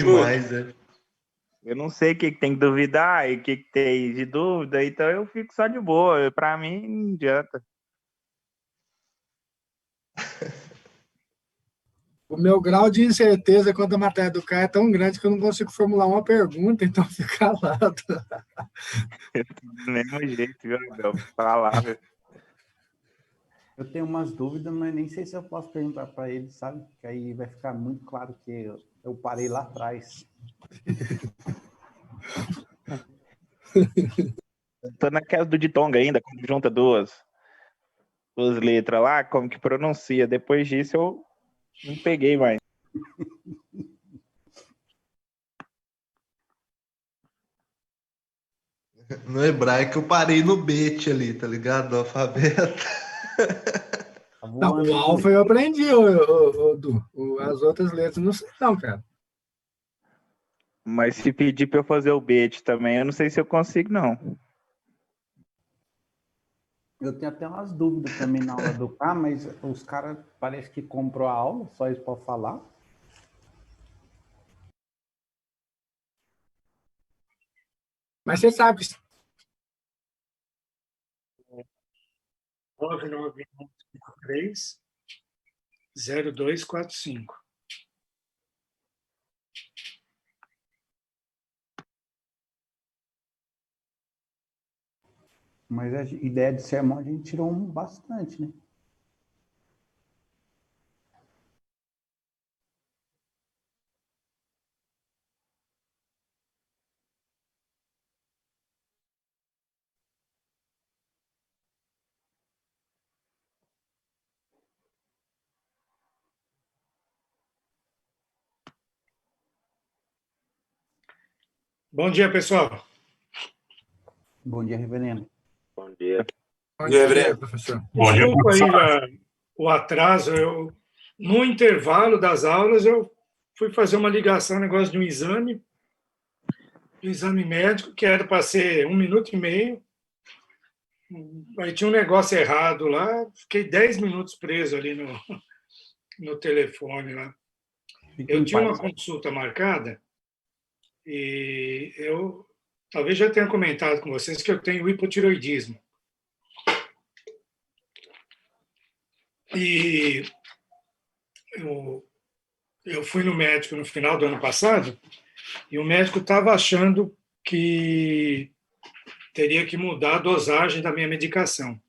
bom demais, né? Eu não sei o que tem que duvidar e o que tem de dúvida, então eu fico só de boa. Para mim, não adianta. O meu grau de incerteza quanto à matéria do Caio é tão grande que eu não consigo formular uma pergunta, então fica calado. Do mesmo jeito, viu, Abel? Falar. Eu tenho umas dúvidas, mas nem sei se eu posso perguntar para ele, sabe? Que aí vai ficar muito claro que eu parei lá atrás. Tô naquela do ditonga ainda, quando junta duas letras lá, como que pronuncia. Depois disso eu não peguei mais. No hebraico eu parei no bet ali, tá ligado? Do alfabeto. Não, o alfa eu aprendi, Du. As outras letras não sei não, cara. Mas se pedir para eu fazer o bet também, eu não sei se eu consigo, não. Eu tenho até umas dúvidas também na aula do K, mas os caras parece que comprou a aula, só isso para falar. Mas você sabe. 99153-0245. Mas a ideia de sermão a gente tirou bastante, né? Bom dia, pessoal. Bom dia, reverendo. Bom dia. Bom dia, reverendo, professor. Desculpa aí o atraso. No intervalo das aulas, eu fui fazer uma ligação, negócio de um exame médico, que era para ser 1 minuto e meio. Aí tinha um negócio errado lá, fiquei 10 minutos preso ali no telefone lá. Eu tinha uma consulta marcada e eu talvez já tenha comentado com vocês que eu tenho hipotiroidismo. E eu fui no médico no final do ano passado e o médico estava achando que teria que mudar a dosagem da minha medicação,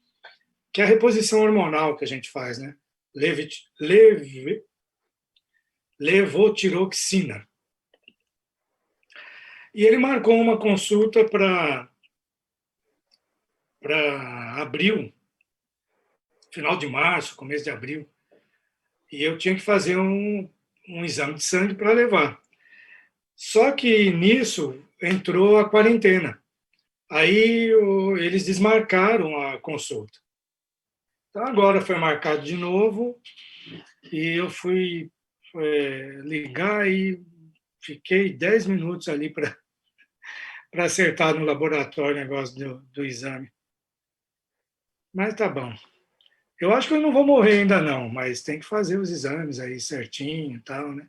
que é a reposição hormonal que a gente faz, né? Levotiroxina. E ele marcou uma consulta para abril, final de março, começo de abril. E eu tinha que fazer um exame de sangue para levar. Só que nisso entrou a quarentena. Aí eles desmarcaram a consulta. Então agora foi marcado de novo e eu fui ligar e fiquei 10 minutos ali para acertar no laboratório o negócio do exame. Mas tá bom. Eu acho que eu não vou morrer ainda não, mas tem que fazer os exames aí certinho e tal, né?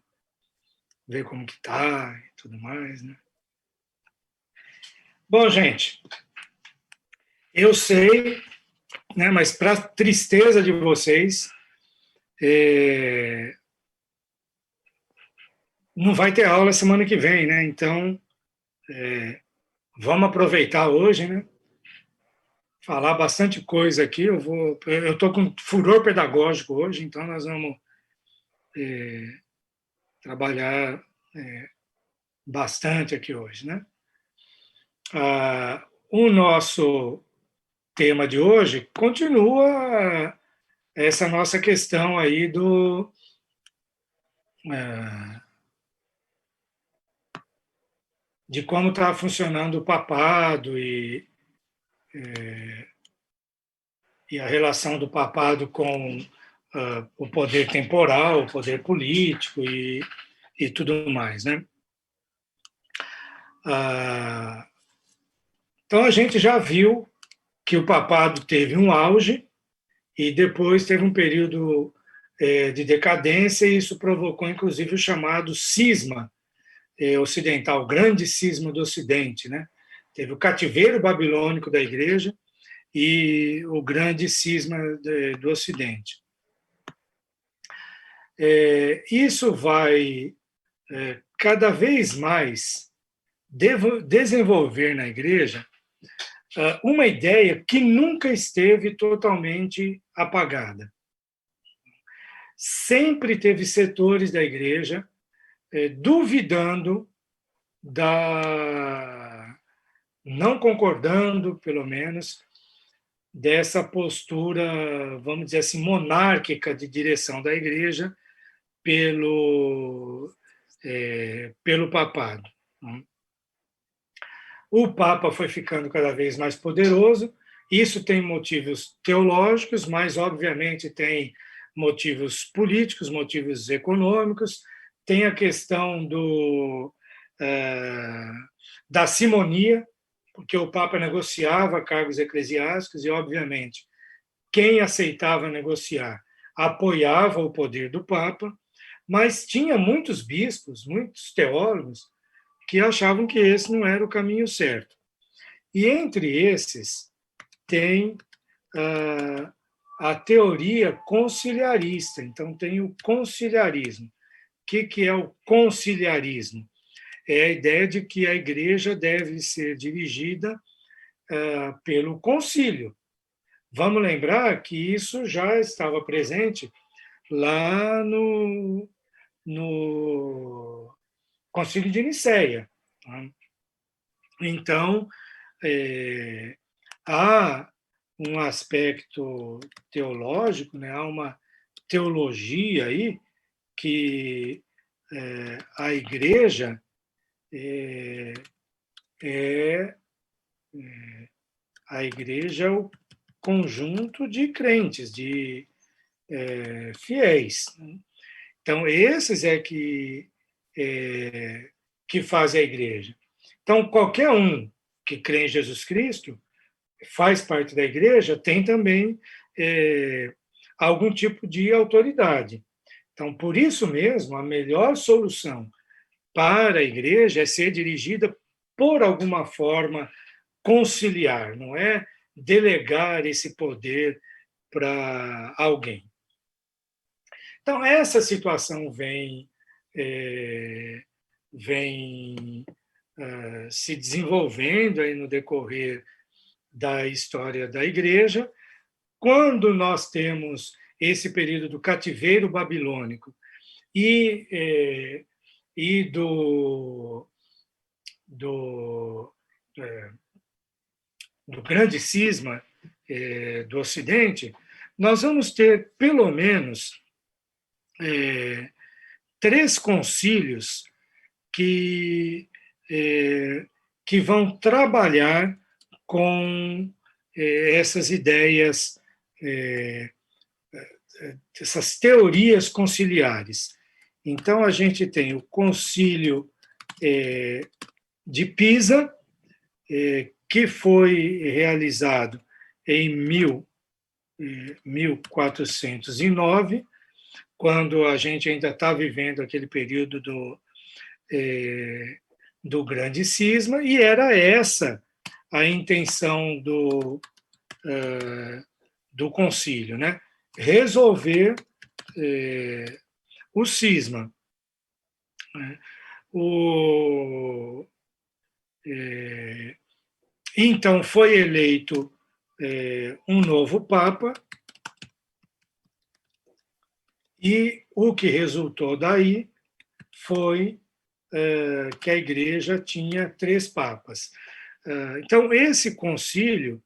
Ver como que tá e tudo mais, né? Bom, gente, eu sei, né, mas para tristeza de vocês, não vai ter aula semana que vem, né? Então, vamos aproveitar hoje, né? Falar bastante coisa aqui. Eu estou com furor pedagógico hoje, então nós vamos trabalhar bastante aqui hoje, né? O nosso tema de hoje continua essa nossa questão aí de como está funcionando o papado e a relação do papado com o poder temporal, o poder político e tudo mais, né? Então a gente já viu que o papado teve um auge e depois teve um período de decadência e isso provocou inclusive o chamado cisma ocidental, o grande cisma do Ocidente, né? Teve o cativeiro babilônico da Igreja e o grande cisma do Ocidente. Isso vai cada vez mais desenvolver na Igreja uma ideia que nunca esteve totalmente apagada. Sempre teve setores da Igreja duvidando não concordando, pelo menos, dessa postura, vamos dizer assim, monárquica de direção da Igreja pelo papado. O Papa foi ficando cada vez mais poderoso. Isso tem motivos teológicos, mas, obviamente, tem motivos políticos, motivos econômicos. Tem a questão da simonia, porque o Papa negociava cargos eclesiásticos e, obviamente, quem aceitava negociar apoiava o poder do Papa, mas tinha muitos bispos, muitos teólogos, que achavam que esse não era o caminho certo. E entre esses tem a teoria conciliarista. Então, tem o conciliarismo. O que é o conciliarismo? É a ideia de que a Igreja deve ser dirigida pelo concílio. Vamos lembrar que isso já estava presente lá no Concílio de Nicéia. Então, há um aspecto teológico, né? Há uma teologia aí que a Igreja a Igreja é o conjunto de crentes, de fiéis. Então, esses que fazem a Igreja. Então, qualquer um que crê em Jesus Cristo, faz parte da Igreja, tem também algum tipo de autoridade. Então, por isso mesmo, a melhor solução para a Igreja é ser dirigida por alguma forma conciliar, não é delegar esse poder para alguém. Então, essa situação vem se desenvolvendo aí no decorrer da história da Igreja. Quando nós temos esse período do cativeiro babilônico e do grande cisma do Ocidente, nós vamos ter, pelo menos, 3 concílios que vão trabalhar com essas ideias, essas teorias conciliares. Então, a gente tem o Concílio de Pisa, que foi realizado em 1409, quando a gente ainda está vivendo aquele período do grande cisma, e era essa a intenção do concílio, né? Resolver o cisma. Então, foi eleito um novo Papa, e o que resultou daí foi que a Igreja tinha 3 papas. Então, esse concílio,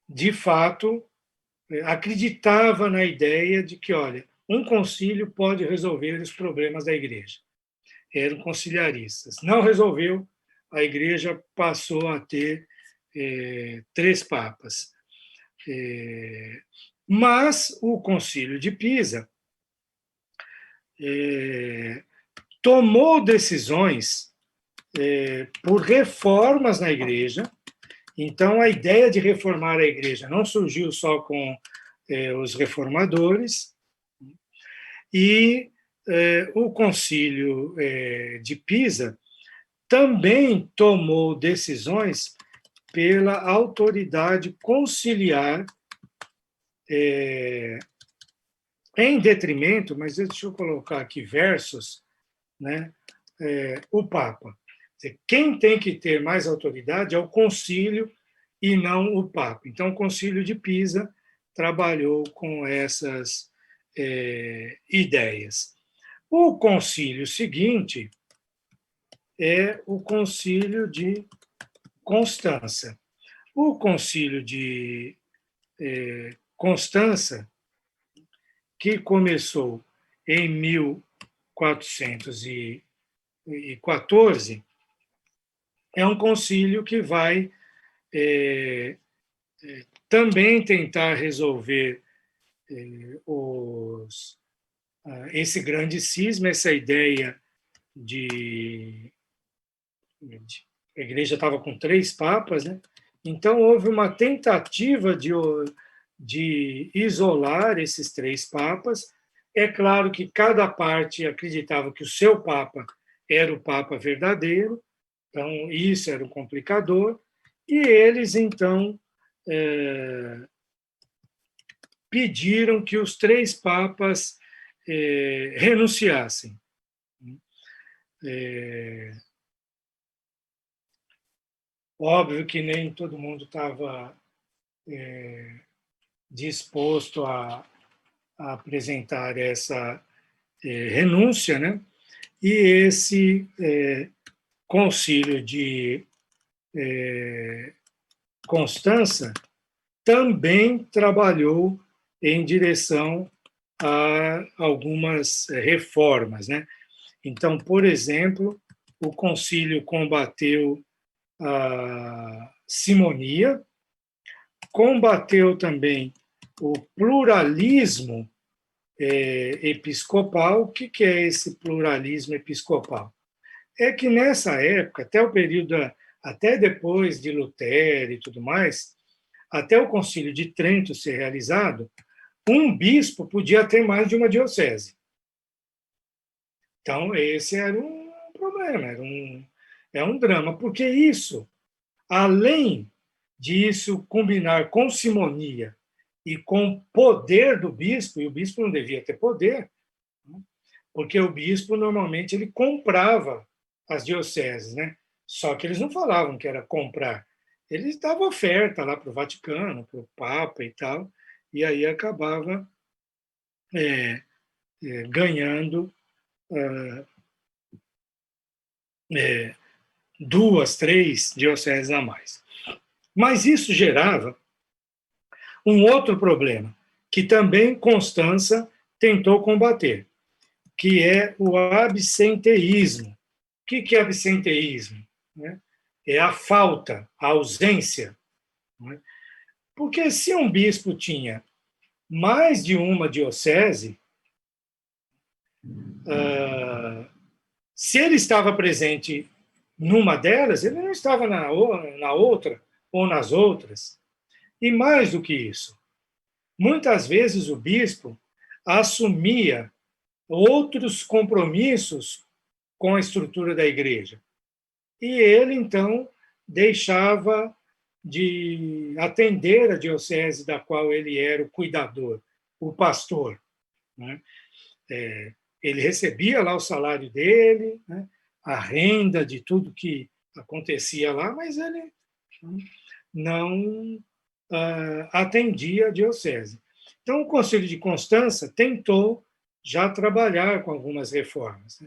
de fato, acreditava na ideia de que, olha, um concílio pode resolver os problemas da Igreja. Eram conciliaristas. Não resolveu, a Igreja passou a ter 3 papas. Mas o Concílio de Pisa tomou decisões por reformas na Igreja. Então, a ideia de reformar a Igreja não surgiu só com os reformadores, e o Concílio de Pisa também tomou decisões pela autoridade conciliar, em detrimento, mas deixa eu colocar aqui versus, né, o Papa. Quem tem que ter mais autoridade é o concílio e não o Papa. Então, o Concílio de Pisa trabalhou com essas ideias. O concílio seguinte é o Concílio de Constança. O Concílio de Constança, que começou em 1414, é um concílio que vai também tentar resolver esse grande cisma, essa ideia de a igreja estava com 3 papas, né? Então houve uma tentativa de isolar esses 3 papas. É claro que cada parte acreditava que o seu papa era o papa verdadeiro, então isso era um complicador, e eles então pediram que os 3 papas renunciassem. Óbvio que nem todo mundo estava disposto a apresentar essa renúncia, né? E esse concílio de Constança também trabalhou em direção a algumas reformas, né? Então, por exemplo, o concílio combateu a simonia, combateu também o pluralismo episcopal. O que é esse pluralismo episcopal? É que nessa época, até o período, até depois de Lutero e tudo mais, até o Concílio de Trento ser realizado, um bispo podia ter mais de uma diocese. Então, esse era um problema, é um drama, porque isso, além disso combinar com simonia e com poder do bispo, e o bispo não devia ter poder, porque o bispo normalmente ele comprava as dioceses, né? Só que eles não falavam que era comprar, eles davam oferta lá para o Vaticano, para o Papa e tal, e aí acabava ganhando 2, 3 dioceses a mais. Mas isso gerava um outro problema, que também Constança tentou combater, que é o absenteísmo. O que é absenteísmo? É a falta, a ausência. Porque se um bispo tinha mais de uma diocese, se ele estava presente numa delas, ele não estava na outra ou nas outras. E mais do que isso, muitas vezes o bispo assumia outros compromissos com a estrutura da igreja. E ele, então, deixava de atender a diocese da qual ele era o cuidador, o pastor. Ele recebia lá o salário dele, a renda de tudo que acontecia lá, mas ele não atendia a diocese. Então, o Concílio de Constança tentou já trabalhar com algumas reformas,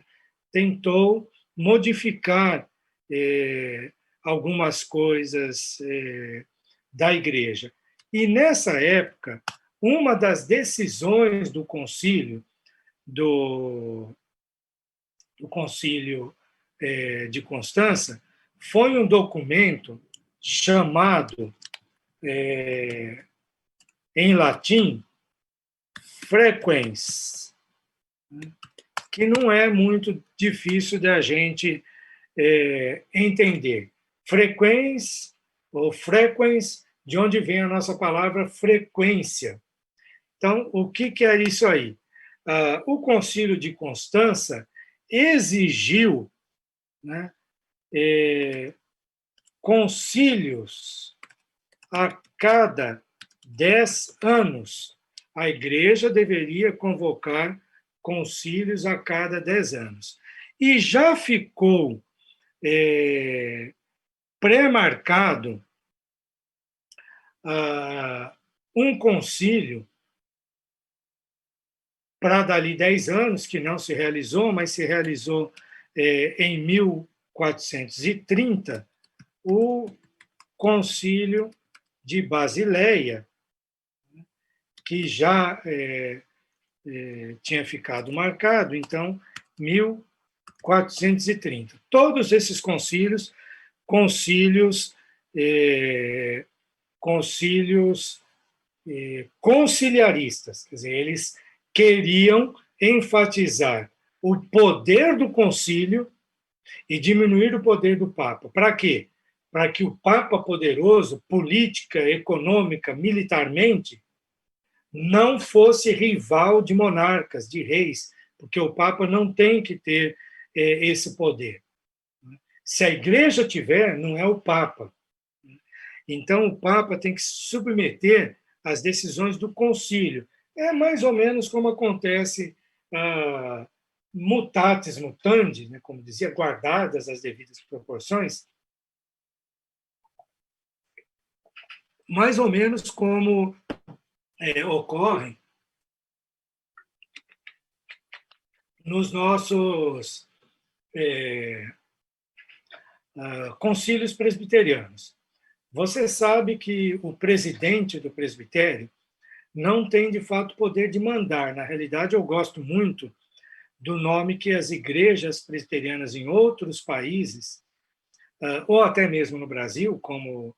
tentou modificar algumas coisas da igreja. E, nessa época, uma das decisões do concílio, do Concílio de Constança, foi um documento chamado, em latim, Frequens, que não é muito difícil da gente entender. Frequens, ou frequens, de onde vem a nossa palavra frequência. Então, o que é isso aí? o Concílio de Constança exigiu, né, concílios a cada 10 anos. A Igreja deveria convocar concílios a cada 10 anos. E já ficou pré-marcado um concílio para dali 10 anos, que não se realizou, mas se realizou em 1430, o Concílio de Basileia, que já tinha ficado marcado, então, 1430. Todos esses concílios conciliaristas, quer dizer, eles queriam enfatizar o poder do concílio e diminuir o poder do Papa. Para quê? Para que o Papa poderoso, política, econômica, militarmente, não fosse rival de monarcas, de reis, porque o Papa não tem que ter esse poder. Se a Igreja tiver, não é o Papa. Então, o Papa tem que se submeter às decisões do concílio. É mais ou menos como acontece mutatis mutandis, né, como dizia, guardadas as devidas proporções, mais ou menos como ocorre nos nossos concílios presbiterianos. Você sabe que o presidente do presbitério não tem, de fato, poder de mandar. Na realidade, eu gosto muito do nome que as igrejas presbiterianas em outros países, ou até mesmo no Brasil, como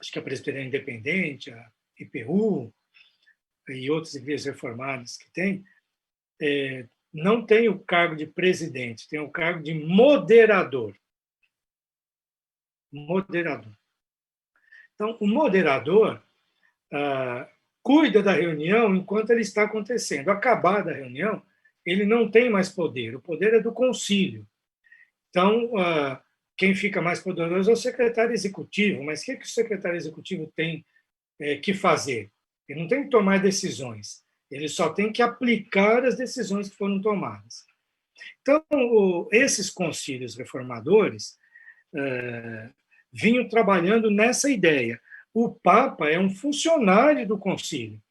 acho que a Presbiteriana Independente, a IPU e outras igrejas reformadas que tem, não tem o cargo de presidente, tem o cargo de moderador. Moderador. Então, o moderador cuida da reunião enquanto ele está acontecendo. Acabada a reunião, ele não tem mais poder, o poder é do concílio. Então, quem fica mais poderoso é o secretário executivo, mas o que o secretário executivo tem que fazer? Ele não tem que tomar decisões, ele só tem que aplicar as decisões que foram tomadas. Então, esses concílios reformadores vinham trabalhando nessa ideia. O Papa é um funcionário do concílio.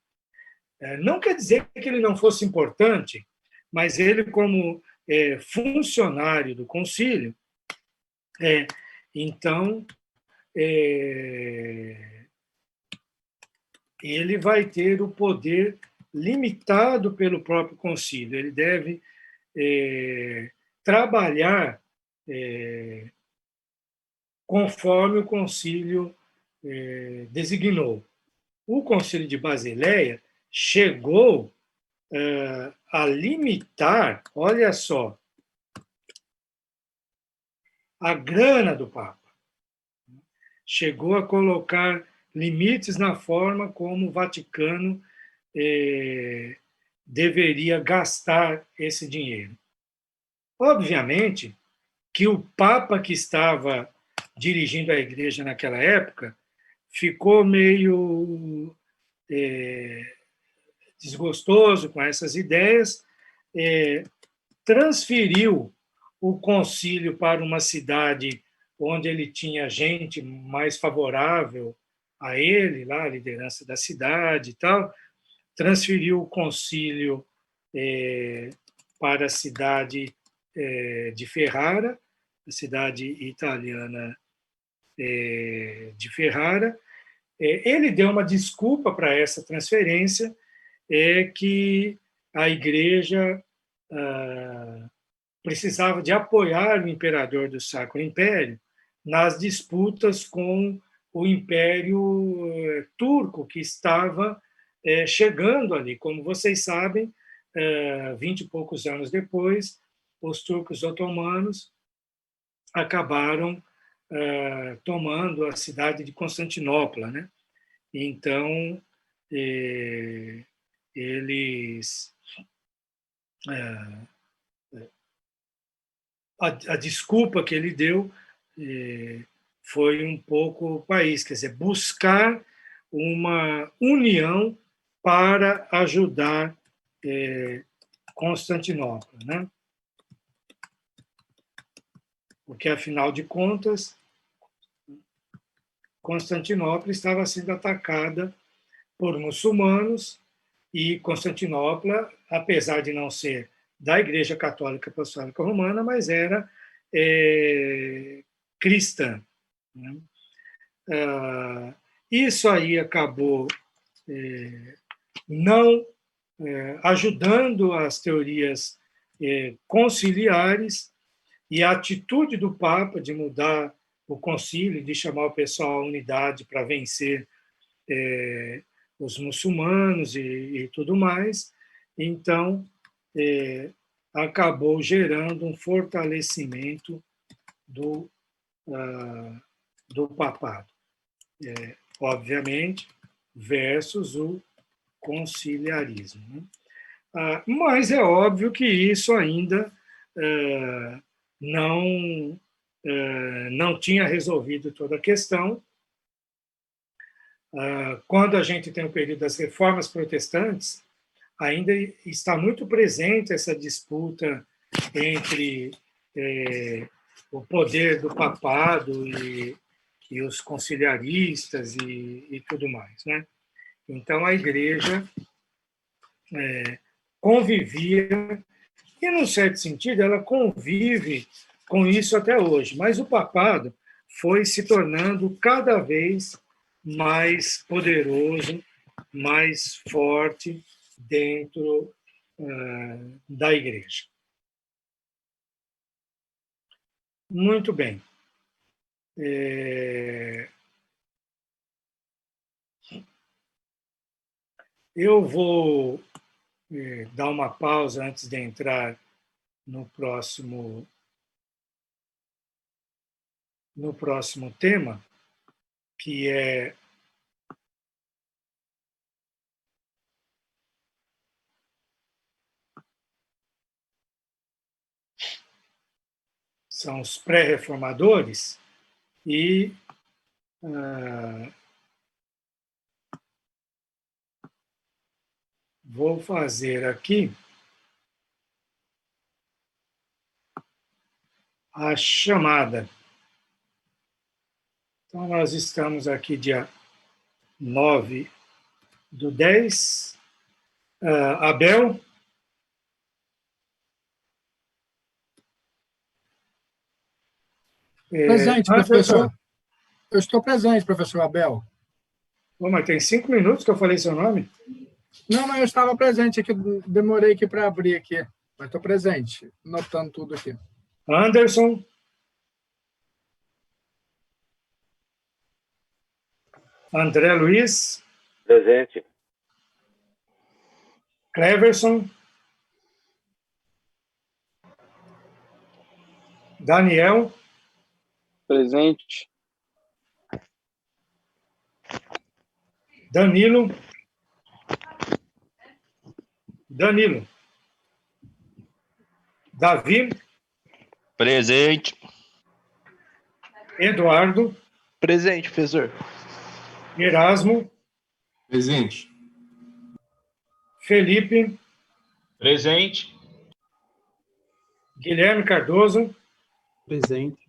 Não quer dizer que ele não fosse importante, mas ele, como funcionário do concílio, então, ele vai ter o poder limitado pelo próprio concílio. Ele deve trabalhar conforme o concílio designou. O Concílio de Basileia chegou a limitar, olha só, a grana do Papa. Chegou a colocar limites na forma como o Vaticano deveria gastar esse dinheiro. Obviamente que o Papa que estava dirigindo a Igreja naquela época ficou meio desgostoso com essas ideias, transferiu o concílio para uma cidade onde ele tinha gente mais favorável a ele, lá, a liderança da cidade e tal, transferiu o concílio para a cidade de Ferrara, a cidade italiana de Ferrara. Ele deu uma desculpa para essa transferência, que a Igreja precisava de apoiar o imperador do Sacro Império nas disputas com o Império Turco, que estava chegando ali. Como vocês sabem, 20 e poucos anos depois, os turcos otomanos acabaram tomando a cidade de Constantinopla, né? Então, eles a desculpa que ele deu foi um pouco o país, quer dizer, buscar uma união para ajudar Constantinopla, né? Porque, afinal de contas, Constantinopla estava sendo atacada por muçulmanos e Constantinopla, apesar de não ser da Igreja Católica Apostólica Romana, mas era cristã, né? Isso aí acabou não ajudando as teorias conciliares, e a atitude do Papa de mudar o concílio, de chamar o pessoal à unidade para vencer os muçulmanos e tudo mais, então acabou gerando um fortalecimento do papado, obviamente, versus o conciliarismo, né? Mas é óbvio que isso ainda não tinha resolvido toda a questão. Quando a gente tem o período das reformas protestantes, ainda está muito presente essa disputa entre o poder do papado e os conciliaristas e tudo mais, né? Então, a Igreja convivia, e, num certo sentido, ela convive com isso até hoje, mas o papado foi se tornando cada vez mais poderoso, mais forte dentro da Igreja. Muito bem. Eu vou dar uma pausa antes de entrar no próximo tema, que é são os pré-reformadores, e vou fazer aqui a chamada. Então, nós estamos aqui dia 9/10. Abel? Presente, professor. Eu estou presente, professor Abel. Mas tem 5 minutos que eu falei seu nome? Não, eu estava presente aqui, demorei aqui para abrir aqui, mas estou presente, notando tudo aqui. Anderson? André Luiz? Presente. Cleverson? Daniel? Presente. Danilo? Davi? Presente. Eduardo? Presente, professor. Erasmo? Presente. Felipe? Presente. Guilherme Cardoso? Presente.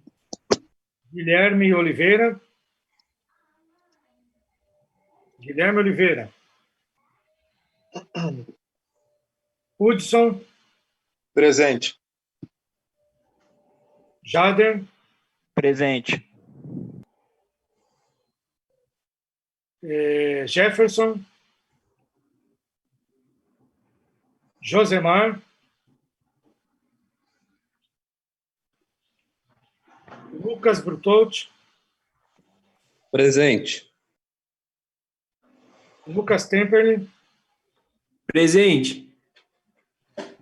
Guilherme Oliveira? Hudson? Presente. Jader? Presente. Jefferson? Josemar? Lucas Brutotti? Presente. Lucas Temperley? Presente.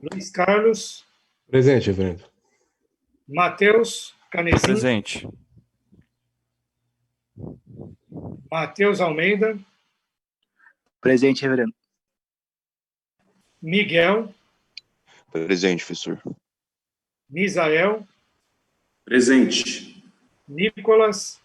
Luiz Carlos? Presente, reverendo. Matheus Canezinho? Presente. Matheus Almeida? Presente, reverendo. Miguel, Presente, professor. Misael, Presente. Nicolas,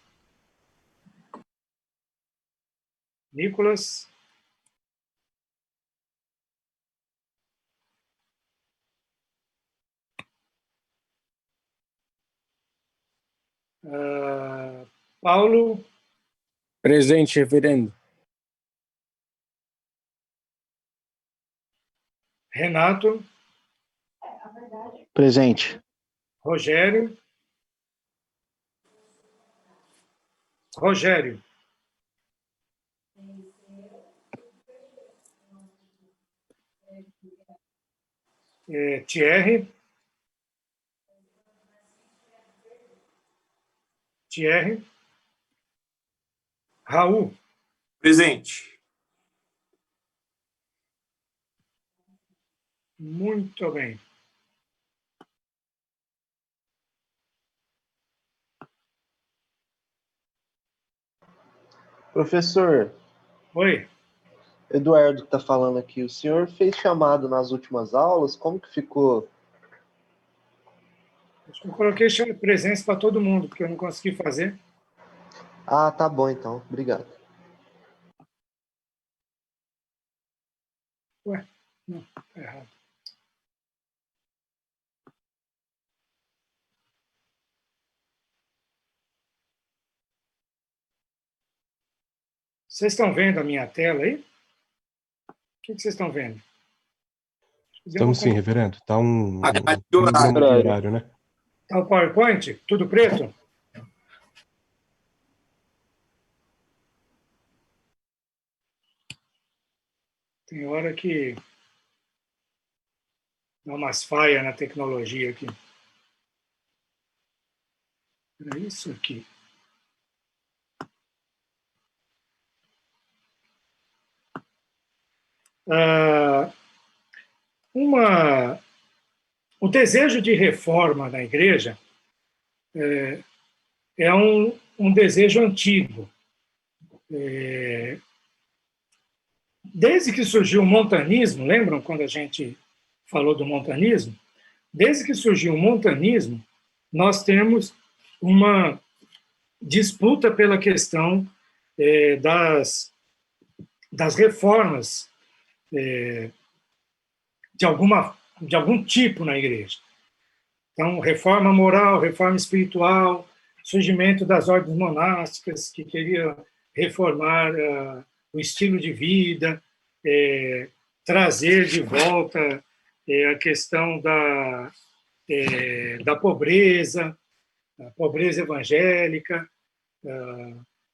Paulo, Presente, reverendo. Renato, Presente. Rogério, Thierry, Raul, Presente. muito bem. Professor, Oi, Eduardo que tá falando aqui. O senhor fez chamado nas últimas aulas? Como que ficou? acho que eu coloquei presença para todo mundo, porque eu não consegui fazer. Ah, tá bom então. Obrigado. Ué, não, tá errado. Vocês estão vendo a minha tela aí? O que vocês estão vendo? Estamos sim, reverendo. Tá um horário. cronograma de horário, né? Está o PowerPoint? Tudo preto? Tem hora que dá umas falhas na tecnologia aqui. Era isso aqui. O desejo de reforma na igreja é um desejo antigo. Desde que surgiu o montanismo, lembram quando a gente falou do montanismo? Desde que surgiu o montanismo, nós temos uma disputa pela questão das reformas de algum tipo na igreja. Então, reforma moral, reforma espiritual, surgimento das ordens monásticas que queriam reformar o estilo de vida, trazer de volta a questão da pobreza, a pobreza evangélica.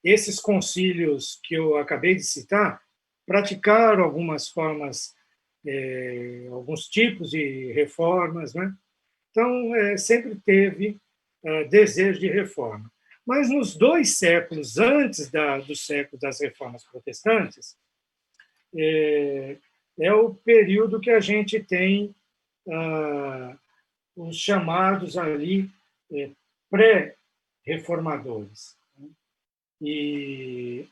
Esses concílios que eu acabei de citar praticaram algumas formas, alguns tipos de reformas, né? Então, sempre teve desejo de reforma. Mas nos 2 séculos antes do século das reformas protestantes, é o período que a gente tem os chamados ali pré-reformadores. E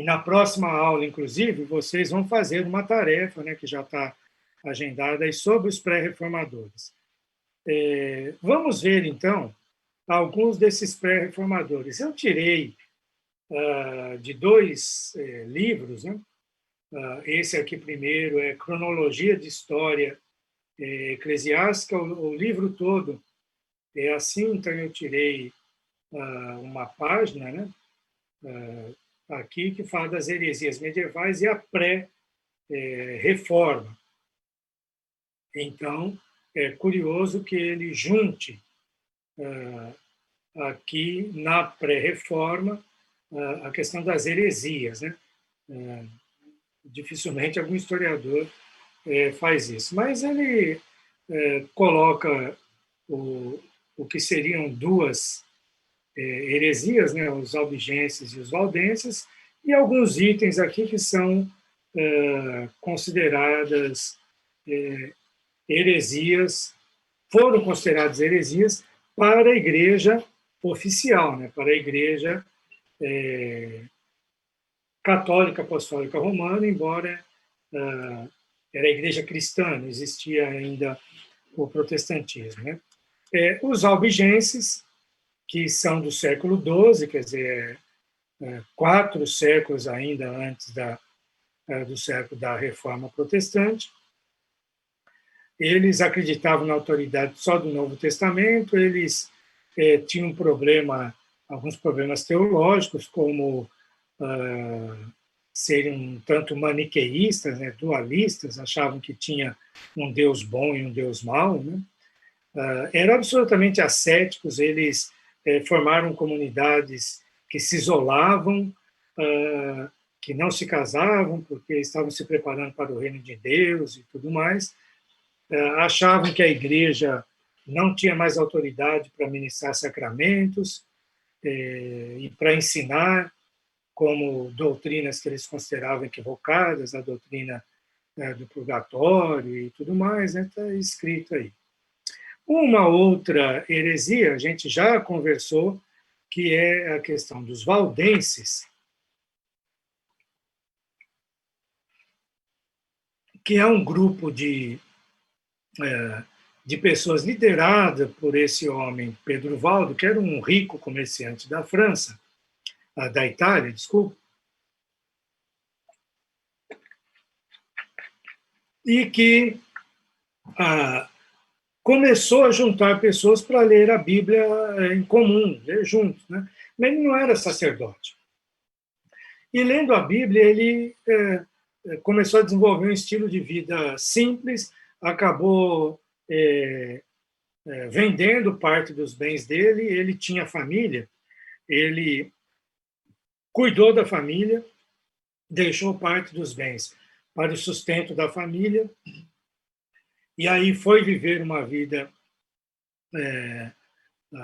na próxima aula, inclusive, vocês vão fazer uma tarefa, né, que já está agendada aí, sobre os pré-reformadores. Vamos ver, então, alguns desses pré-reformadores. Eu tirei de 2 livros, né? Esse aqui primeiro é Cronologia de História Eclesiástica, o livro todo é assim, então eu tirei uma página, né? Aqui que fala das heresias medievais e a pré-reforma. Então, é curioso que ele junte aqui na pré-reforma a questão das heresias, né? Dificilmente algum historiador faz isso, mas ele coloca o que seriam 2 heresias, né? Os albigenses e os valdenses, e alguns itens aqui que são consideradas heresias, foram consideradas heresias para a igreja oficial, né? Para a igreja católica apostólica romana, embora era a igreja cristã, não existia ainda o protestantismo, né? Os albigenses, que são do século XII, quer dizer, 4 séculos ainda antes do século da Reforma Protestante, eles acreditavam na autoridade só do Novo Testamento, eles tinham alguns problemas teológicos, como serem um tanto maniqueístas, né, dualistas, achavam que tinha um Deus bom e um Deus mau, né? Eram absolutamente ascéticos, eles formaram comunidades que se isolavam, que não se casavam, porque estavam se preparando para o reino de Deus e tudo mais, achavam que a igreja não tinha mais autoridade para ministrar sacramentos e para ensinar como doutrinas que eles consideravam equivocadas, a doutrina do purgatório e tudo mais, né? Está escrito aí. Uma outra heresia, a gente já conversou, que é a questão dos valdenses, que é um grupo de pessoas liderada por esse homem, Pedro Valdo, que era um rico comerciante da França, da Itália, desculpa, e que começou a juntar pessoas para ler a Bíblia em comum, ler juntos, né? Mas ele não era sacerdote. E lendo a Bíblia, ele começou a desenvolver um estilo de vida simples, acabou vendendo parte dos bens dele, ele tinha família, ele cuidou da família, deixou parte dos bens para o sustento da família, e aí foi viver uma vida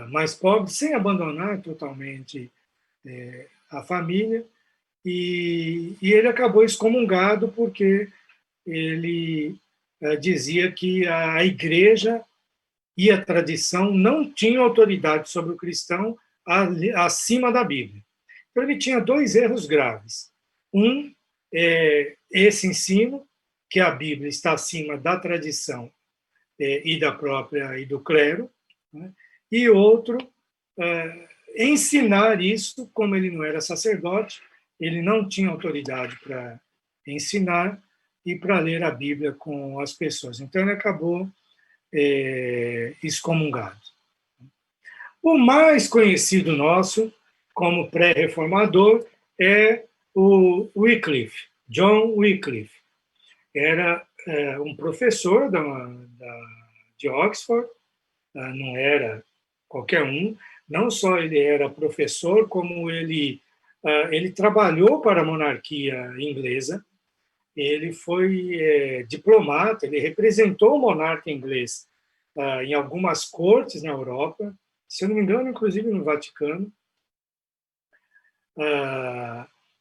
mais pobre, sem abandonar totalmente a família, e ele acabou excomungado porque ele dizia que a igreja e a tradição não tinham autoridade sobre o cristão acima da Bíblia. Então, ele tinha 2 erros graves. Um é esse ensino, que a Bíblia está acima da tradição e do clero, né? E outro, ensinar isso, como ele não era sacerdote, ele não tinha autoridade para ensinar e para ler a Bíblia com as pessoas. Então, ele acabou excomungado. O mais conhecido nosso, como pré-reformador, é o Wycliffe, John Wycliffe. Era um professor de Oxford, não era qualquer um, não só ele era professor, como ele trabalhou para a monarquia inglesa, ele foi diplomata, ele representou o monarca inglês em algumas cortes na Europa, se eu não me engano, inclusive no Vaticano,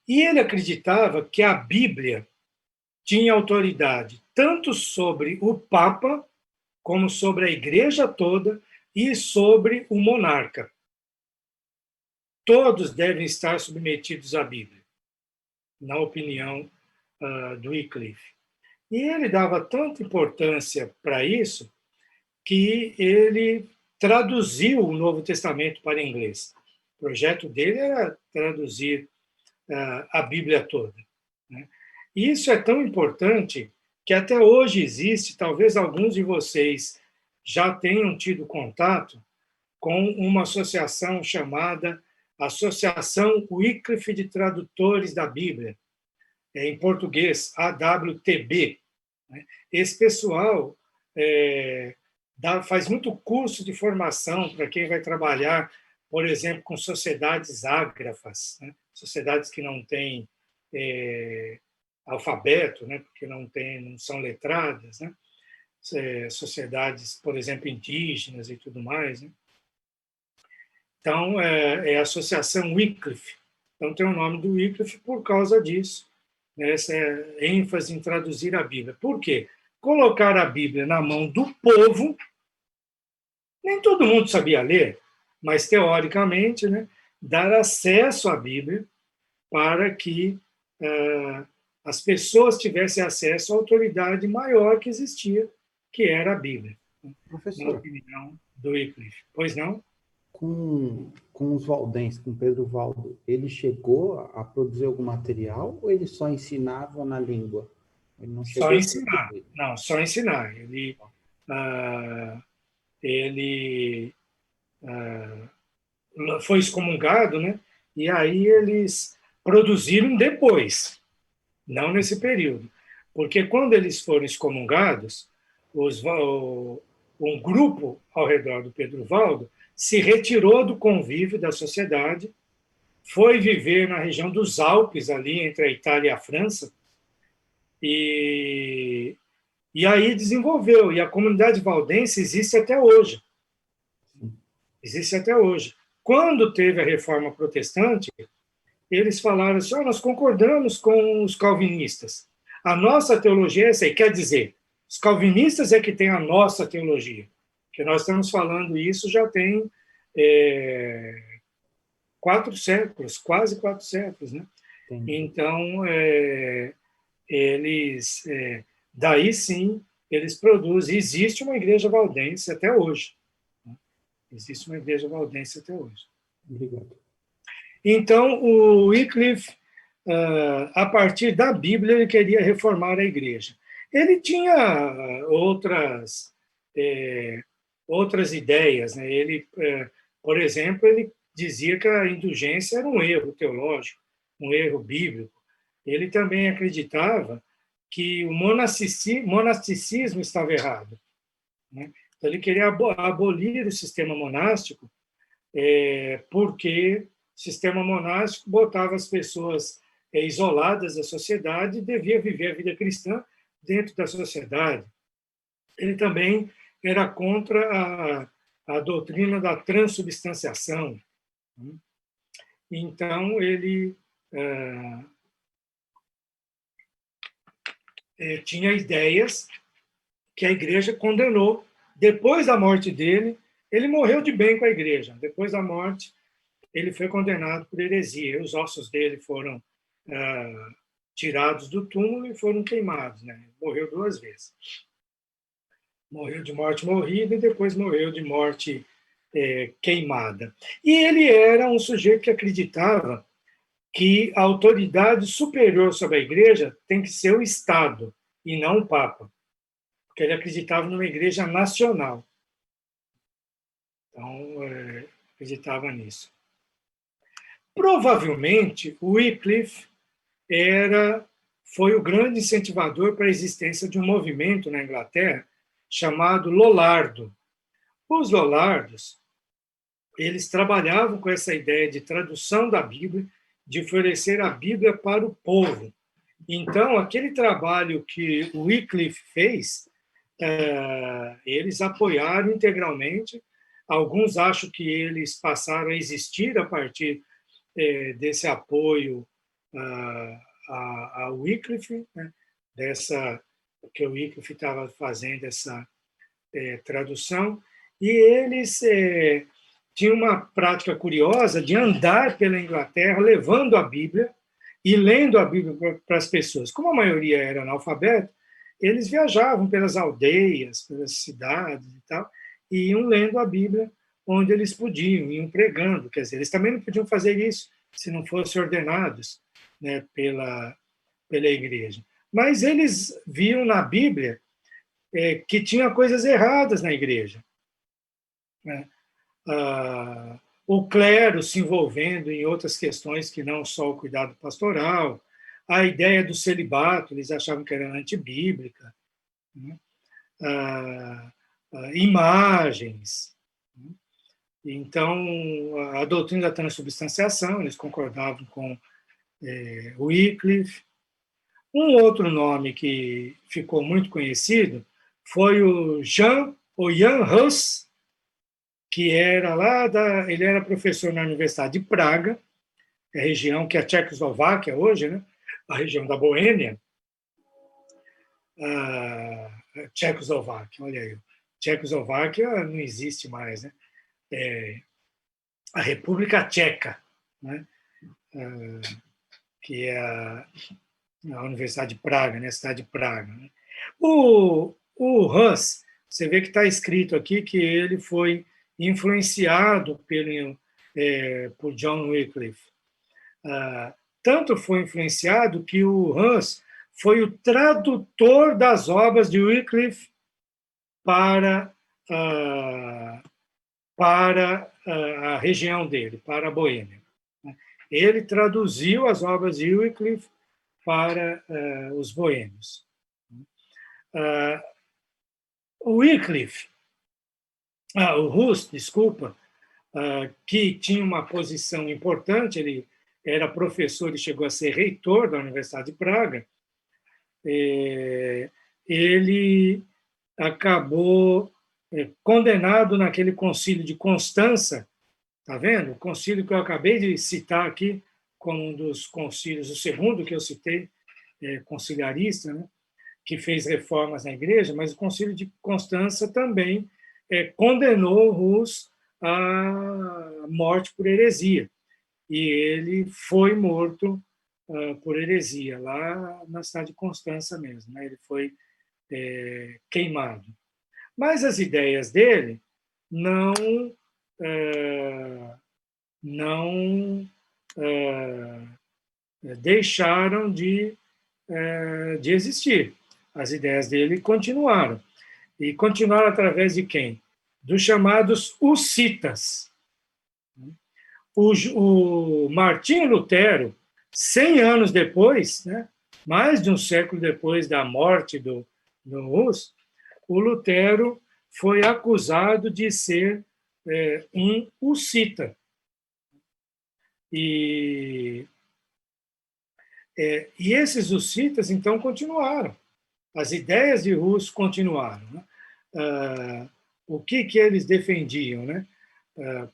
e ele acreditava que a Bíblia tinha autoridade tanto sobre o Papa, como sobre a Igreja toda e sobre o monarca. Todos devem estar submetidos à Bíblia, na opinião do Wycliffe. E ele dava tanta importância para isso que ele traduziu o Novo Testamento para inglês. O projeto dele era traduzir a Bíblia toda, né? E isso é tão importante que até hoje existe, talvez alguns de vocês já tenham tido contato com uma associação chamada Associação Wycliffe de Tradutores da Bíblia, em português, AWTB. Esse pessoal faz muito curso de formação para quem vai trabalhar, por exemplo, com sociedades ágrafas, né? Sociedades que não têm alfabeto, né? Porque não são letradas, né? Sociedades, por exemplo, indígenas e tudo mais, né? Então, é a Associação Wycliffe. Então, tem o nome do Wycliffe por causa disso, né? Essa ênfase em traduzir a Bíblia. Por quê? Colocar a Bíblia na mão do povo, nem todo mundo sabia ler, mas, teoricamente, né, dar acesso à Bíblia para que as pessoas tivessem acesso à autoridade maior que existia, que era a Bíblia, na Professor, opinião do Wycliffe. Pois não? com os valdenses, com Pedro Valdo, ele chegou a produzir algum material ou ele só ensinava na língua? Ele não chegou Só a ensinar. produzir. Não, só ensinar. Ele foi excomungado, né? E aí eles produziram depois, não nesse período. Porque quando eles foram excomungados, um grupo ao redor do Pedro Valdo se retirou do convívio da sociedade, foi viver na região dos Alpes, ali entre a Itália e a França, e aí desenvolveu. E a comunidade valdense existe até hoje. Existe até hoje. Quando teve a reforma protestante, eles falaram assim: nós concordamos com os calvinistas. A nossa teologia é essa aí. Quer dizer, os calvinistas é que têm a nossa teologia. Que nós estamos falando isso já tem 4 séculos, quase 4 séculos, né? Entendi. Então, eles, daí sim, eles produzem. Existe uma igreja valdense até hoje. Existe uma igreja valdense até hoje. Obrigado. Então, o Wycliffe, a partir da Bíblia, ele queria reformar a igreja. Ele tinha outras ideias, né? Ele, por exemplo, ele dizia que a indulgência era um erro teológico, um erro bíblico. Ele também acreditava que o monasticismo estava errado, né? Então, ele queria abolir o sistema monástico, porque o sistema monástico botava as pessoas isoladas da sociedade e devia viver a vida cristã dentro da sociedade. Ele também era contra a doutrina da transubstanciação. Então, ele tinha ideias que a igreja condenou. Depois da morte dele, ele morreu de bem com a igreja. Depois da morte, ele foi condenado por heresia. Os ossos dele foram tirados do túmulo e foram queimados, né? Morreu 2 vezes. Morreu de morte morrida e depois morreu de morte queimada. E ele era um sujeito que acreditava que a autoridade superior sobre a igreja tem que ser o Estado e não o Papa, porque ele acreditava numa igreja nacional. Então, acreditava nisso. Provavelmente, o Wycliffe foi o grande incentivador para a existência de um movimento na Inglaterra chamado Lollardo. Os Lollardos, eles trabalhavam com essa ideia de tradução da Bíblia, de oferecer a Bíblia para o povo. Então, aquele trabalho que o Wycliffe fez, eles apoiaram integralmente. Alguns acham que eles passaram a existir a partir desse apoio a Wycliffe, né? Que o Wycliffe estava fazendo essa tradução, e eles tinham uma prática curiosa de andar pela Inglaterra levando a Bíblia e lendo a Bíblia para as pessoas. Como a maioria era analfabeta, eles viajavam pelas aldeias, pelas cidades e tal, e iam lendo a Bíblia onde eles podiam, iam pregando. Quer dizer, eles também não podiam fazer isso se não fossem ordenados, né, pela igreja. Mas eles viam na Bíblia que tinha coisas erradas na igreja, né? O clero se envolvendo em outras questões que não só o cuidado pastoral, a ideia do celibato, eles achavam que era antibíblica, né? Imagens, né? Então, a doutrina da transubstanciação, eles concordavam com Wycliffe. Um outro nome que ficou muito conhecido foi o Jan Hus, que era ele era professor na Universidade de Praga, a região que é a Tchecoslováquia hoje, né? A região da Boêmia. Tchecoslováquia, olha aí. Tchecoslováquia não existe mais, né? A República Tcheca, né? Que é na Universidade de Praga, né, cidade de Praga. Né? O Hus, você vê que está escrito aqui que ele foi influenciado por John Wycliffe. Tanto foi influenciado que o Hus foi o tradutor das obras de Wycliffe para a região dele, para a Boêmia. Ele traduziu as obras de Wycliffe para os boêmios. O Wycliffe, o Hus, desculpa, que tinha uma posição importante, ele era professor e chegou a ser reitor da Universidade de Praga, ele acabou condenado naquele concílio de Constança, tá vendo? O concílio que eu acabei de citar aqui, como um dos concílios, o segundo que eu citei, conciliarista, né, que fez reformas na igreja, mas o concílio de Constança também condenou Hus à morte por heresia. E ele foi morto por heresia, lá na cidade de Constança mesmo. Né? Ele foi queimado. Mas as ideias dele não deixaram de existir. As ideias dele continuaram. E continuaram através de quem? Dos chamados hussitas. O Martinho Lutero, 100 anos depois, né, mais de um século depois da morte do Hus, o Lutero foi acusado de ser um hussita. E esses hussitas, então, continuaram. As ideias de Hus continuaram. Né? O que eles defendiam? Né?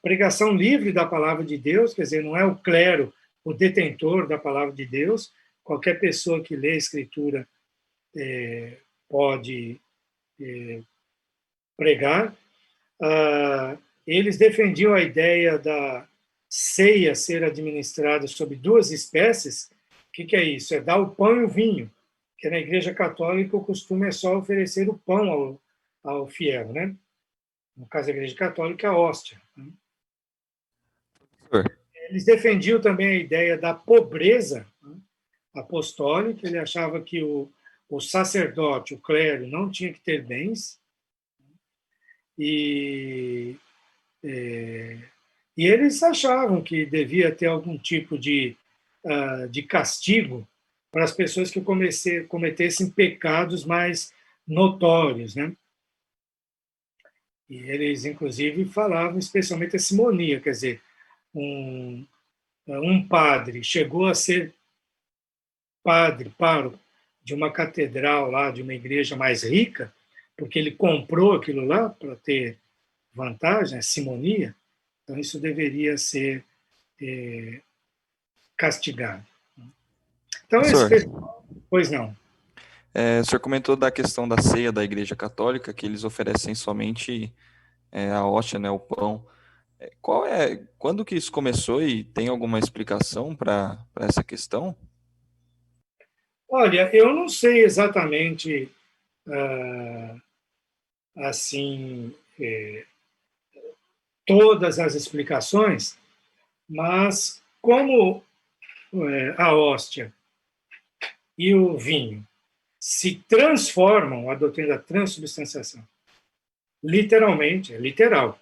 Pregação livre da palavra de Deus, quer dizer, não é o clero o detentor da palavra de Deus, qualquer pessoa que lê a Escritura pode pregar. Eles defendiam a ideia da ceia ser administrada sobre duas espécies. O que é isso? É dar o pão e o vinho, que na Igreja Católica o costume é só oferecer o pão ao fiel, né? No caso da Igreja Católica, a hóstia. Né? Eles defendiam também a ideia da pobreza, né, apostólica. Ele achava que o sacerdote, o clero, não tinha que ter bens. E eles achavam que devia ter algum tipo de castigo para as pessoas que cometessem pecados mais notórios, né? E eles, inclusive, falavam especialmente a simonia, quer dizer, um padre chegou a ser padre, pároco de uma catedral lá, de uma igreja mais rica, porque ele comprou aquilo lá para ter vantagem, a simonia, então isso deveria ser castigado. Então, pois não. O senhor comentou da questão da ceia da Igreja Católica, que eles oferecem somente a hóstia, né, o pão. Quando que isso começou e tem alguma explicação para essa questão? Olha, eu não sei exatamente assim todas as explicações, mas como a hóstia e o vinho se transformam, a doutrina da transubstanciação, literalmente, é literal,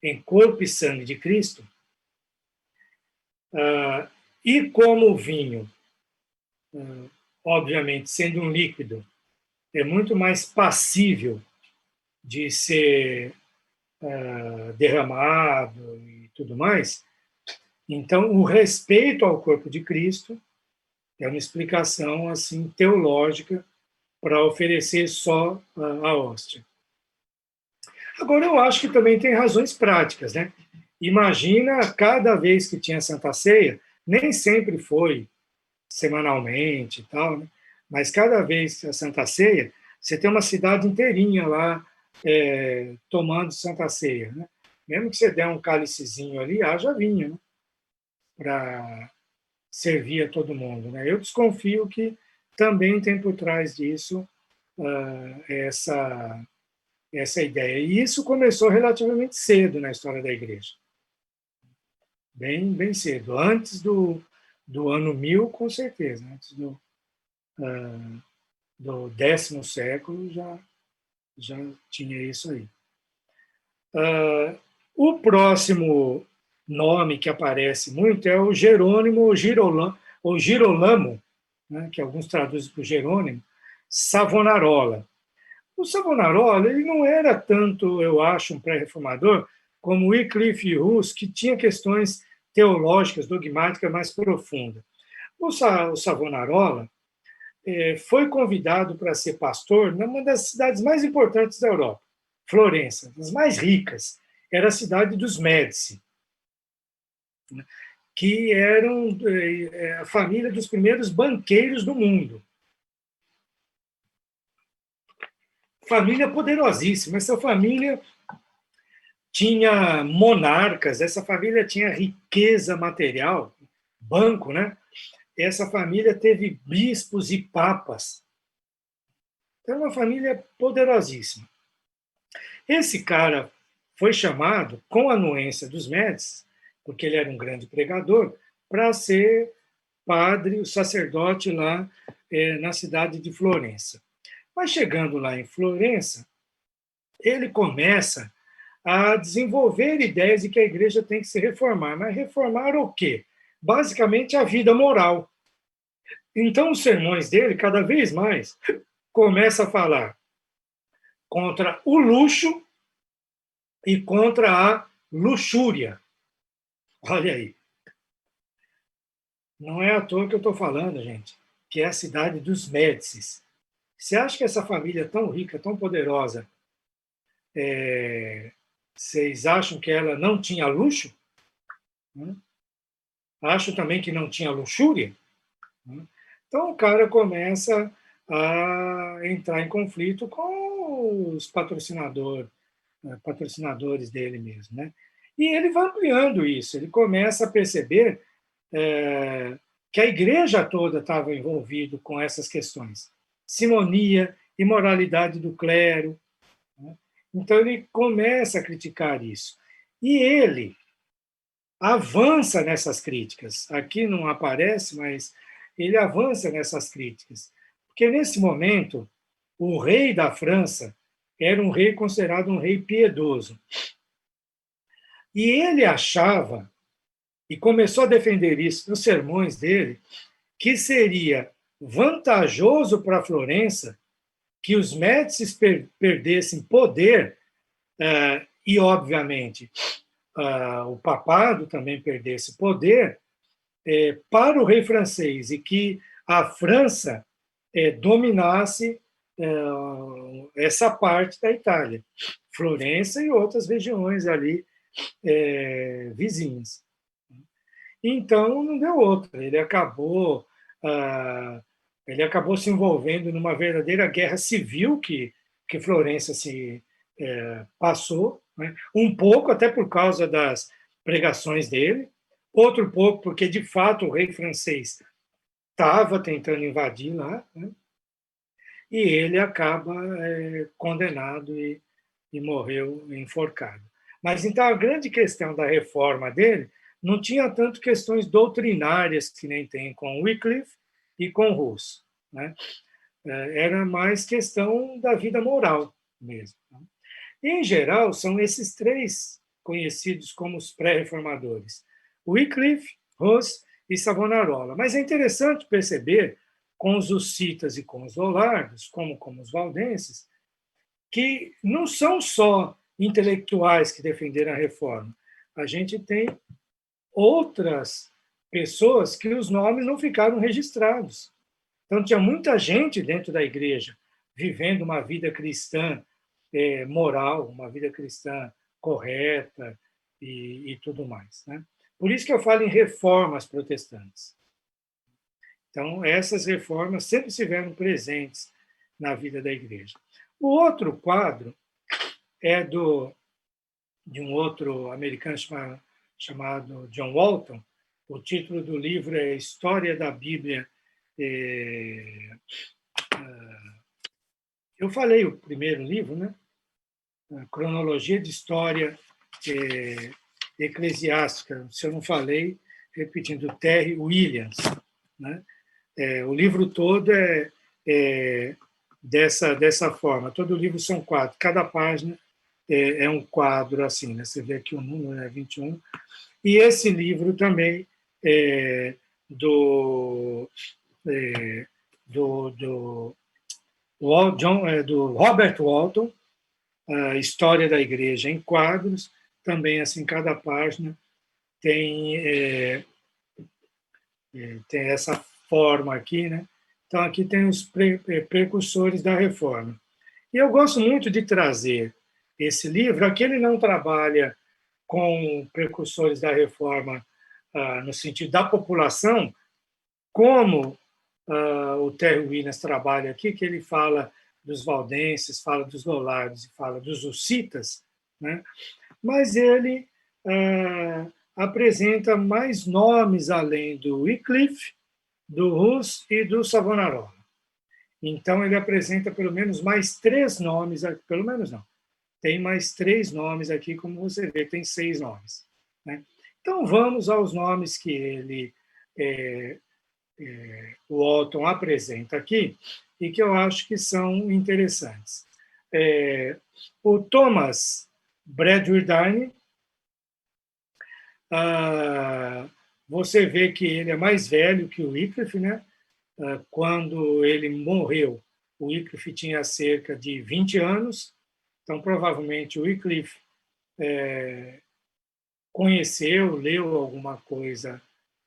em corpo e sangue de Cristo, e como o vinho, obviamente, sendo um líquido, é muito mais passível de ser derramado e tudo mais, então o respeito ao corpo de Cristo é uma explicação assim teológica para oferecer só a hóstia. Agora, eu acho que também tem razões práticas, né? Imagina, cada vez que tinha Santa Ceia, nem sempre foi semanalmente e tal, né? Mas cada vez que a Santa Ceia, você tem uma cidade inteirinha lá tomando Santa Ceia, né? Mesmo que você der um cálicezinho ali, haja vinho, né? Para servia todo mundo, né? Eu desconfio que também tem por trás disso essa ideia. E isso começou relativamente cedo na história da igreja. Bem cedo. Antes do ano 1000, com certeza. Antes do 10º século já tinha isso aí. O próximo nome que aparece muito é o Jerônimo ou Girolamo, né, que alguns traduzem por Jerônimo, Savonarola. O Savonarola ele não era tanto, eu acho, um pré-reformador como Wycliffe e Hus, que tinha questões teológicas, dogmáticas mais profundas. O Savonarola foi convidado para ser pastor numa das cidades mais importantes da Europa, Florença, das mais ricas. Era a cidade dos Médici, que eram a família dos primeiros banqueiros do mundo. Família poderosíssima. Essa família tinha monarcas, essa família tinha riqueza material, banco, né? Essa família teve bispos e papas. Então, é uma família poderosíssima. Esse cara foi chamado, com a anuência dos Médici, porque ele era um grande pregador, para ser padre, o sacerdote lá na cidade de Florença. Mas chegando lá em Florença, ele começa a desenvolver ideias de que a igreja tem que se reformar. Mas reformar o quê? Basicamente a vida moral. Então, os sermões dele, cada vez mais, começa a falar contra o luxo e contra a luxúria. Olha aí. Não é à toa que eu estou falando, gente, que é a cidade dos Médicis. Você acha que essa família tão rica, tão poderosa, vocês acham que ela não tinha luxo? Acham também que não tinha luxúria? Então, o cara começa a entrar em conflito com os patrocinadores dele mesmo, né? E ele vai ampliando isso, ele começa a perceber que a igreja toda estava envolvida com essas questões. Simonia, imoralidade do clero. Né? Então, ele começa a criticar isso. E ele avança nessas críticas. Aqui não aparece, mas ele avança nessas críticas. Porque, nesse momento, o rei da França era um rei considerado um rei piedoso. E ele achava, e começou a defender isso nos sermões dele, que seria vantajoso para Florença que os Médicis perdessem poder e, obviamente, o papado também perdesse poder para o rei francês e que a França dominasse essa parte da Itália, Florença e outras regiões ali vizinhas. Então, não deu outra. Ele acabou se envolvendo numa verdadeira guerra civil que Florença se passou, né? Um pouco até por causa das pregações dele, outro pouco porque, de fato, o rei francês estava tentando invadir lá, né? E ele acaba condenado e morreu enforcado. Mas, então, a grande questão da reforma dele não tinha tanto questões doutrinárias que nem tem com Wycliffe e com Hus, né? Era mais questão da vida moral mesmo. E, em geral, são esses três conhecidos como os pré-reformadores: Wycliffe, Hus e Savonarola. Mas é interessante perceber, com os hussitas e com os lollardos, como os valdenses, que não são só intelectuais que defenderam a reforma. A gente tem outras pessoas que os nomes não ficaram registrados. Então, tinha muita gente dentro da igreja vivendo uma vida cristã moral, uma vida cristã correta e tudo mais, né? Por isso que eu falo em reformas protestantes. Então, essas reformas sempre estiveram presentes na vida da igreja. O outro quadro é de um outro americano chamado John Walton, O título do livro é História da Bíblia. Eu falei o primeiro livro, né? A Cronologia de História Eclesiástica. Se eu não falei, repetindo, Terry Williams, né? O livro todo é dessa forma. Todo o livro são quadros. Cada página é um quadro assim, né? Você vê aqui o número é 21. E esse livro também é do Robert Walton, a História da Igreja em Quadros. Também, assim, cada página tem essa forma aqui, né? Então, aqui tem os precursores da Reforma. E eu gosto muito de trazer esse livro. Aqui ele não trabalha com precursores da Reforma no sentido da população, como o Terry Williams trabalha aqui, que ele fala dos valdenses, fala dos lollardos e fala dos hussitas, né? Mas ele apresenta mais nomes além do Wycliffe, do Hus e do Savonarola. Então, ele apresenta pelo menos mais 3 nomes, pelo menos não, tem mais 3 nomes aqui, como você vê, tem 6 nomes, né? Então, vamos aos nomes que ele, o Walton apresenta aqui, e que eu acho que são interessantes. O Thomas Bradwardine, você vê que ele é mais velho que o Wycliffe, né? Quando ele morreu, o Wycliffe tinha cerca de 20 anos, então provavelmente o Wycliffe conheceu, leu alguma coisa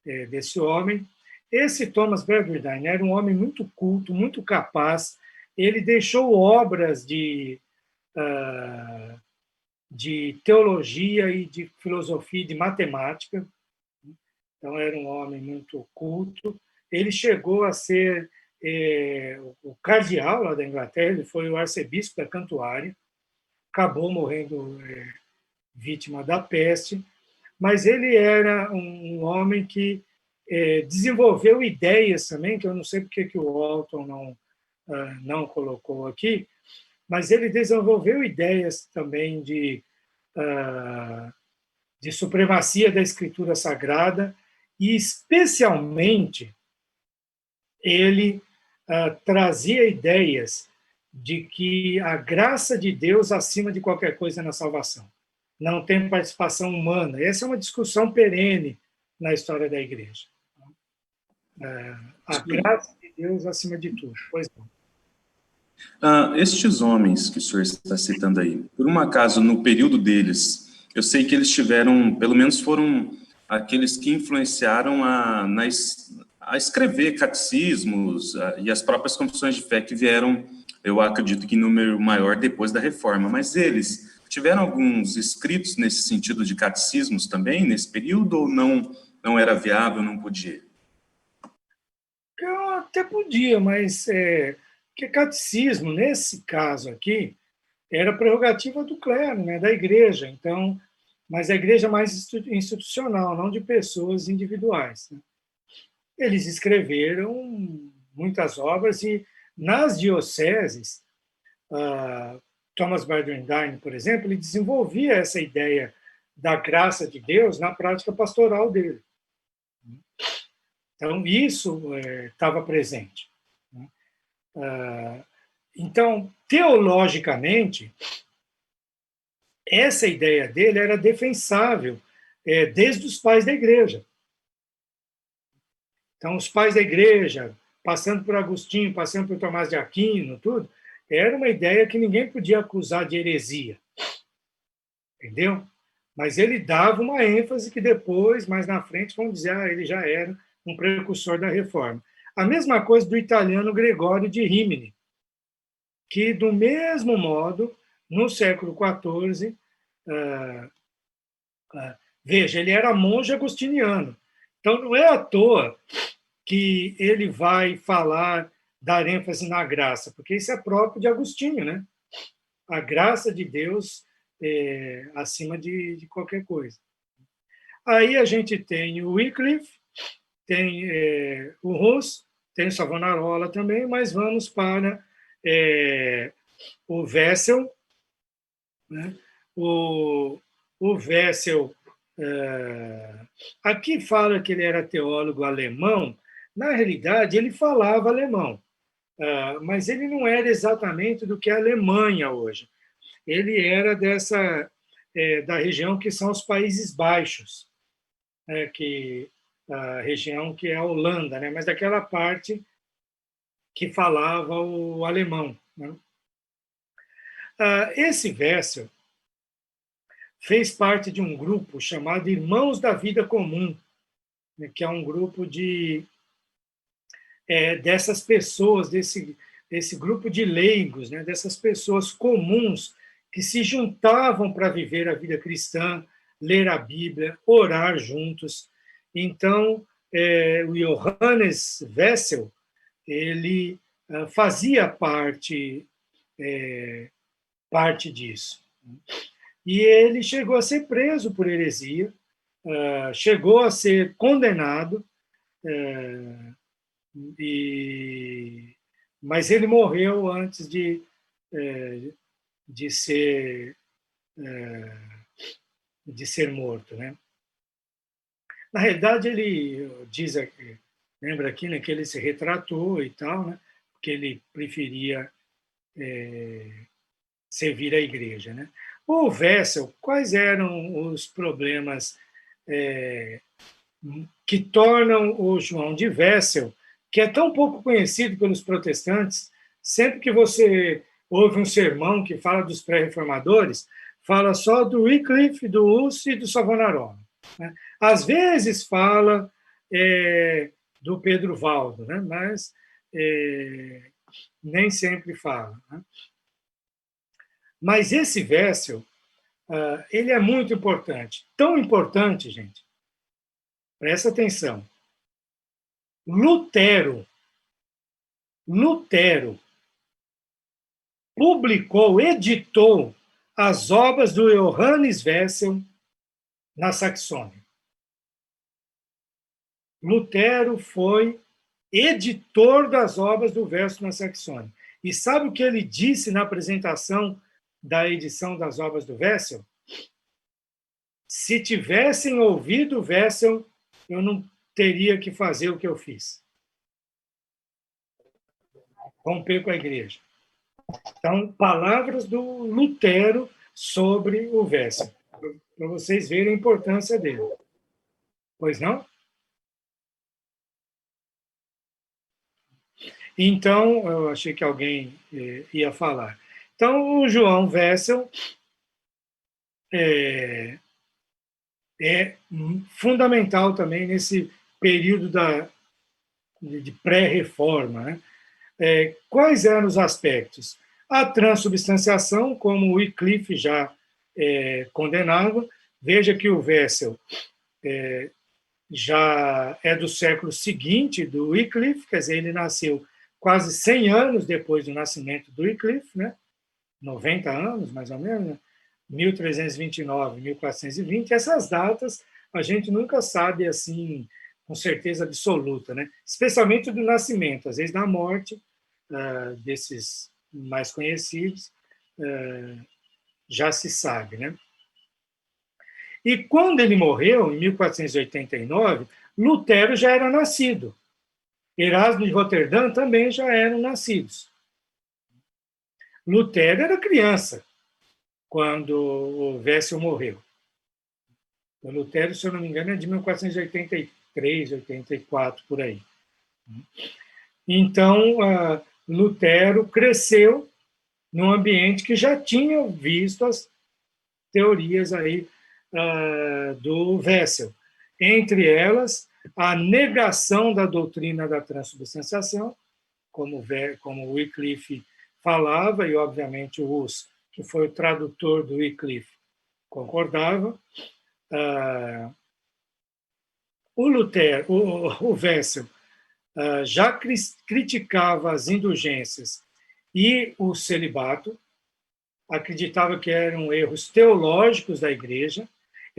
desse homem. Esse Thomas Bradwardine era um homem muito culto, muito capaz. Ele deixou obras de teologia e de filosofia e de matemática. Então, era um homem muito culto. Ele chegou a ser o cardeal lá da Inglaterra, ele foi o arcebispo da Cantuária, acabou morrendo vítima da peste, mas ele era um homem que desenvolveu ideias também, que eu não sei porque que o Walton não colocou aqui, mas ele desenvolveu ideias também de supremacia da Escritura Sagrada, e especialmente ele trazia ideias de que a graça de Deus acima de qualquer coisa na salvação. Não tem participação humana. Essa é uma discussão perene na história da Igreja. A graça de Deus acima de tudo. Pois não. Estes homens que o senhor está citando aí, por um acaso, no período deles, eu sei que eles tiveram, pelo menos foram aqueles que influenciaram a escrever catecismos e as próprias confissões de fé que vieram, eu acredito que em número maior depois da Reforma, mas eles tiveram alguns escritos nesse sentido de catecismos também, nesse período, ou não era viável, não podia? Eu até podia, mas que catecismo, nesse caso aqui, era prerrogativa do clero, né, da igreja. Então, mas a igreja mais institucional, não de pessoas individuais, né? Eles escreveram muitas obras e nas dioceses, Thomas Bradwardine, por exemplo, ele desenvolvia essa ideia da graça de Deus na prática pastoral dele. Então, isso estava presente. Então, teologicamente, essa ideia dele era defensável desde os pais da igreja. Então, os pais da igreja, passando por Agostinho, passando por Tomás de Aquino, tudo, era uma ideia que ninguém podia acusar de heresia. Entendeu? Mas ele dava uma ênfase que depois, mais na frente, vão dizer ele já era um precursor da Reforma. A mesma coisa do italiano Gregório de Rimini, que, do mesmo modo, no século XIV, veja, ele era monge agostiniano. Então, não é à toa que ele vai falar, dar ênfase na graça, porque isso é próprio de Agostinho, né? A graça de Deus acima de qualquer coisa. Aí a gente tem o Wycliffe, tem o Hus, tem o Savonarola também, mas vamos para o Wessel, né? O Wessel, aqui fala que ele era teólogo alemão. Na realidade, ele falava alemão, mas ele não era exatamente do que é a Alemanha hoje. Ele era da região que são os Países Baixos, a região que é a Holanda, né? Mas daquela parte que falava o alemão, né? Esse Wessel fez parte de um grupo chamado Irmãos da Vida Comum, né? Que é um grupo dessas pessoas, desse grupo de leigos, né? Dessas pessoas comuns que se juntavam para viver a vida cristã, ler a Bíblia, orar juntos. Então, o Johannes Wessel, ele fazia parte disso. E ele chegou a ser preso por heresia, chegou a ser condenado, mas ele morreu antes de ser morto, né? Na realidade, ele diz aqui, lembra aqui, né, que ele se retratou e tal, né, porque ele preferia servir a igreja, né? O Wessel, quais eram os problemas que tornam o João de Wessel, que é tão pouco conhecido pelos protestantes? Sempre que você ouve um sermão que fala dos pré-reformadores, fala só do Wycliffe, do Hus e do Savonarola, né? Às vezes fala do Pedro Valdo, né? Mas nem sempre fala, né? Mas esse Wessel, ele é muito importante. Tão importante, gente, presta atenção. Lutero publicou, editou as obras do Johannes Wessel na Saxônia. Lutero foi editor das obras do Wessel na Saxônia. E sabe o que ele disse na apresentação da edição das obras do Wessel? Se tivessem ouvido o Wessel, eu não teria que fazer o que eu fiz. Romper com a igreja. Então, palavras do Lutero sobre o Wessel, para vocês verem a importância dele. Pois não? Então, eu achei que alguém ia falar. Então, o João Wessel é fundamental também nesse período de pré-reforma, né? Quais eram os aspectos? A transubstanciação, como o Wycliffe já condenava. Veja que o Wessel já é do século seguinte do Wycliffe, quer dizer, ele nasceu quase 100 anos depois do nascimento do Wycliffe, né? 90 anos, mais ou menos, né? 1329, 1420. Essas datas a gente nunca sabe assim com certeza absoluta, né? Especialmente do nascimento, às vezes da morte desses mais conhecidos já se sabe, né? E quando ele morreu, em 1489, Lutero já era nascido. Erasmo de Roterdã também já eram nascidos. Lutero era criança quando o Wessel morreu. O Lutero, se eu não me engano, é de 1483, 84, por aí. Então, Lutero cresceu num ambiente que já tinha visto as teorias aí do Wessel. Entre elas, a negação da doutrina da transubstanciação, como Wycliffe falava, e, obviamente, o Hus, que foi o tradutor do Wycliffe, concordava. O Wessel já criticava as indulgências e o celibato, acreditava que eram erros teológicos da Igreja,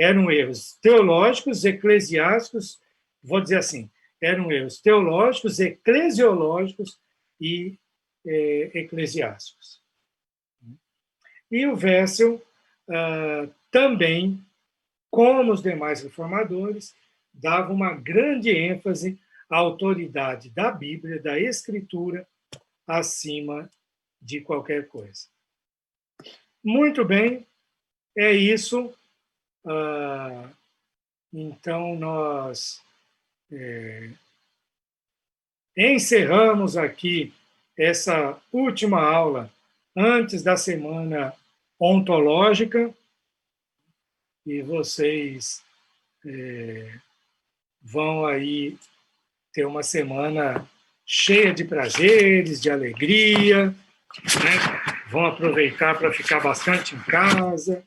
eram erros teológicos, eclesiásticos, vou dizer assim, eram erros teológicos, eclesiológicos e eclesiásticos. E o Wessel também, como os demais reformadores, dava uma grande ênfase à autoridade da Bíblia, da Escritura, acima de qualquer coisa. Muito bem, é isso. Então, nós encerramos aqui essa última aula antes da semana ontológica, e vocês vão aí ter uma semana cheia de prazeres, de alegria, né? Vão aproveitar para ficar bastante em casa,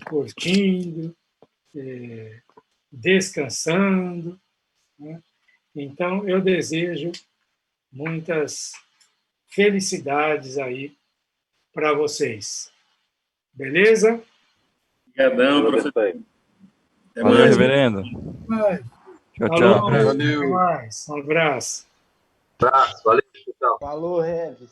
curtindo, descansando, né? Então, eu desejo muitas felicidades aí para vocês. Beleza? Obrigadão, professor. Valeu, reverendo. Tchau, tchau. Falou, até mais. Um abraço. Falou, Reves.